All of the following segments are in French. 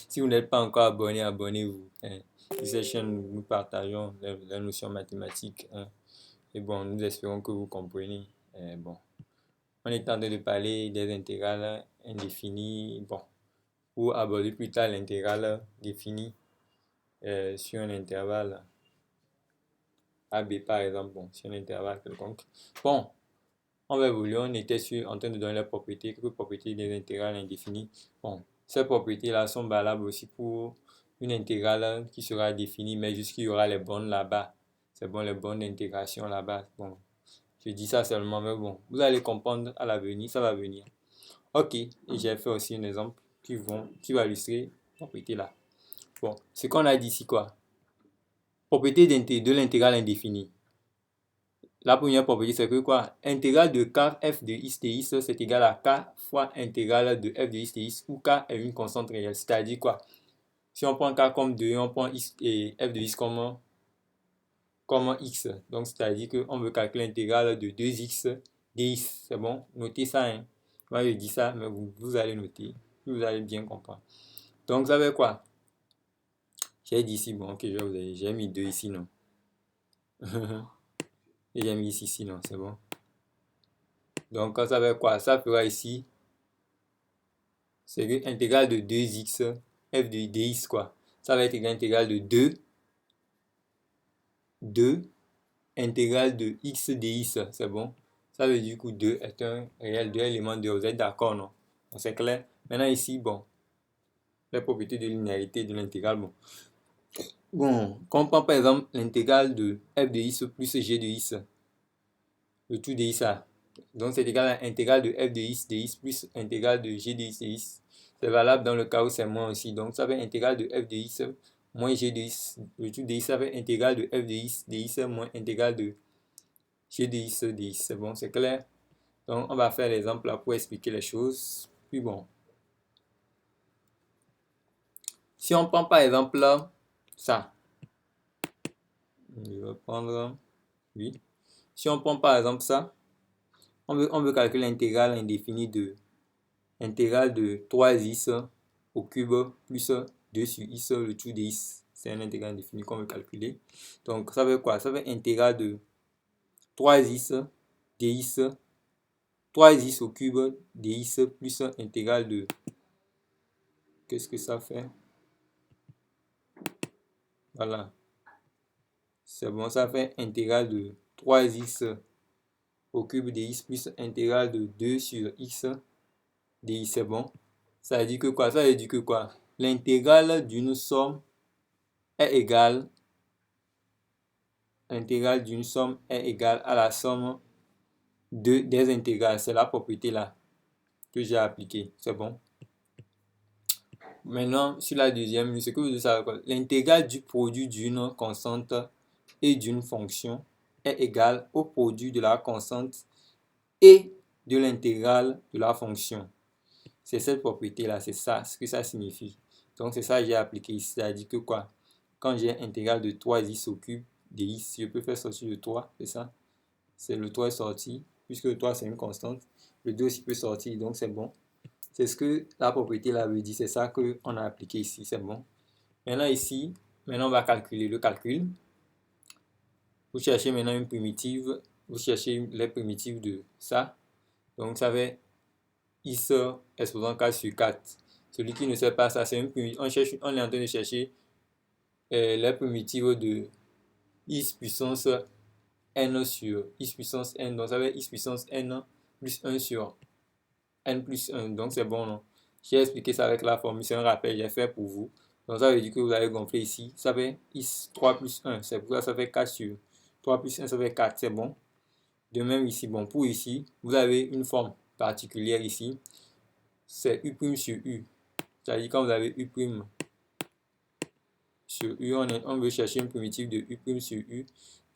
Si vous n'êtes pas encore abonné, abonnez-vous, hein. Sur cette chaîne, nous partageons les notions mathématiques, hein. Et bon, nous espérons que vous comprenez. Bon, on est en train de parler des intégrales indéfinies. Bon, pour aborder plus tard l'intégrale définie sur un intervalle AB par exemple, bon, sur un intervalle quelconque. Bon, on va évoluer, on était en train de donner les propriétés, quelques propriétés des intégrales indéfinies. Bon, ces propriétés-là sont valables aussi pour une intégrale qui sera définie, mais jusqu'il y aura les bornes là-bas. C'est bon, les bornes d'intégration là-bas. Bon, je dis ça seulement, mais bon, vous allez comprendre à l'avenir, ça va venir. Ok, et j'ai fait aussi un exemple qui va illustrer la propriété là. Bon, ce qu'on a dit ici, quoi? Propriété de l'intégrale indéfinie. La première propriété, c'est que quoi? Intégrale de k f de x de x, c'est égal à k fois intégrale de f de x de x, où k est une constante réelle. C'est-à-dire quoi? Si on prend k comme 2, on prend x et f de x comme x. Donc, c'est-à-dire qu'on veut calculer l'intégrale de 2x dx. C'est bon? Notez ça, hein. Moi, je dis ça, mais vous allez noter. Vous allez bien comprendre. Donc, ça veut quoi? J'ai dit ici, bon, ok, j'ai mis 2 ici, non? Et j'ai mis ici, non? C'est bon? Donc, ça veut quoi? Ça fera ici, c'est que intégrale de 2x f de dx, quoi. Ça va être égal à intégrale de 2 intégrale de x dx, c'est bon? Ça veut dire que 2 est un réel, 2 éléments de vous êtes d'accord, non? C'est clair? Maintenant ici, bon, les propriétés de linéarité de l'intégrale, bon. Bon, quand on prend par exemple l'intégrale de f de x plus g de x, le tout de x, donc c'est égal à l'intégrale de f de x dx plus intégrale de g de x dx. C'est valable dans le cas où c'est moins aussi. Donc ça fait intégrale de f de x moins g de x. Le tout de x, ça fait intégrale de f de x dx moins intégrale de g de x dx. C'est bon, c'est clair? Donc on va faire l'exemple là pour expliquer les choses. Puis bon, si on prend par exemple là, ça, je vais prendre, oui. Si on prend par exemple ça, on veut calculer l'intégrale indéfinie de intégrale de 3x au cube plus 2 sur x, le tout de x. C'est un intégral indéfini qu'on veut calculer. Donc ça veut quoi? Ça veut intégrale de 3x dx, 3x au cube dx plus intégrale de... Qu'est-ce que ça fait? Voilà. C'est bon, ça fait intégrale de 3x au cube dx plus intégrale de 2 sur x dx. C'est bon. Ça veut dire que quoi? Ça veut dire que quoi? L'intégrale d'une somme est égale, l'intégrale d'une somme est égale à la somme des intégrales. C'est la propriété là que j'ai appliquée. C'est bon. Maintenant, sur la deuxième, ce que vous devez savoir, l'intégrale du produit d'une constante et d'une fonction est égale au produit de la constante et de l'intégrale de la fonction. C'est cette propriété là, c'est ça, ce que ça signifie. Donc c'est ça que j'ai appliqué ici, c'est-à-dire que quoi? Quand j'ai intégrale de 3x au cube de x, je peux faire sortir le 3, c'est ça? C'est le 3 est sorti, puisque le 3 c'est une constante. Le 2 aussi peut sortir, donc c'est bon. C'est ce que la propriété là veut dire, c'est ça qu'on a appliqué ici, c'est bon. Maintenant ici, maintenant on va calculer le calcul. Vous cherchez maintenant une primitive, vous cherchez les primitives de ça. Donc ça va x exposant 4 sur 4. Celui qui ne sait pas ça, c'est une primitive. On est en train de chercher les primitives de x puissance n sur x puissance n. Donc ça va être x puissance n plus 1 sur n plus 1. Donc c'est bon, non? J'ai expliqué ça avec la formule, c'est un rappel, j'ai fait pour vous. Donc ça veut dire que vous allez gonfler ici. Ça fait x 3 plus 1. C'est pour ça que ça fait 4 sur 3 plus 1, ça fait 4. C'est bon. De même ici, bon, pour ici, vous avez une forme particulière ici. C'est u' sur u. C'est-à-dire quand vous avez u' sur u, on veut chercher une primitive de u' sur u.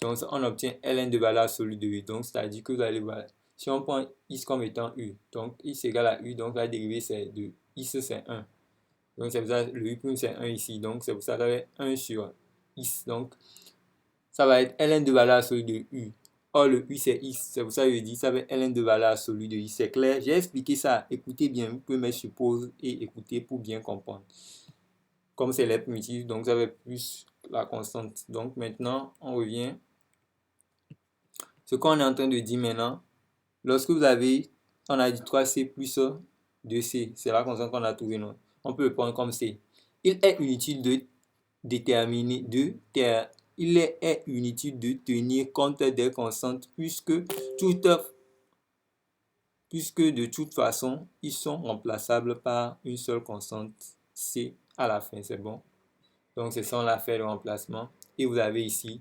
Donc on obtient ln de valeur absolue de u. Donc c'est-à-dire que vous allez voir, si on prend x comme étant u, donc x égale à u, donc la dérivée c'est de x c'est 1. Donc c'est pour ça le u' c'est 1 ici. Donc c'est pour ça que ça va être 1 sur x. Donc ça va être ln de valeur absolue de u. Or, le U, c'est X. C'est pour ça que je dis ça avec ln de valeur absolue de X. C'est clair. J'ai expliqué ça. Écoutez bien. Vous pouvez mettre sur pause et écouter pour bien comprendre. Comme c'est les primitives, donc ça va plus la constante. Donc maintenant, on revient. Ce qu'on est en train de dire maintenant, lorsque vous avez, on a dit 3C plus 2C, c'est la constante qu'on a trouvée, non? On peut le prendre comme C. Il est inutile de déterminer, il est inutile de tenir compte des constantes puisque de toute façon, ils sont remplaçables par une seule constante C à la fin, c'est bon? Donc, c'est ça, on a fait le remplacement. Et vous avez ici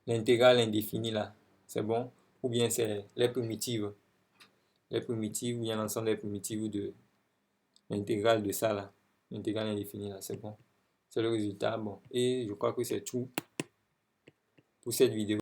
l'intégrale indéfinie là, c'est bon? Ou bien c'est les primitives. Les primitives, ou bien l'ensemble des primitives de l'intégrale de ça là. L'intégrale indéfinie là, c'est bon? C'est le résultat, bon. Et je crois que c'est tout pour cette vidéo.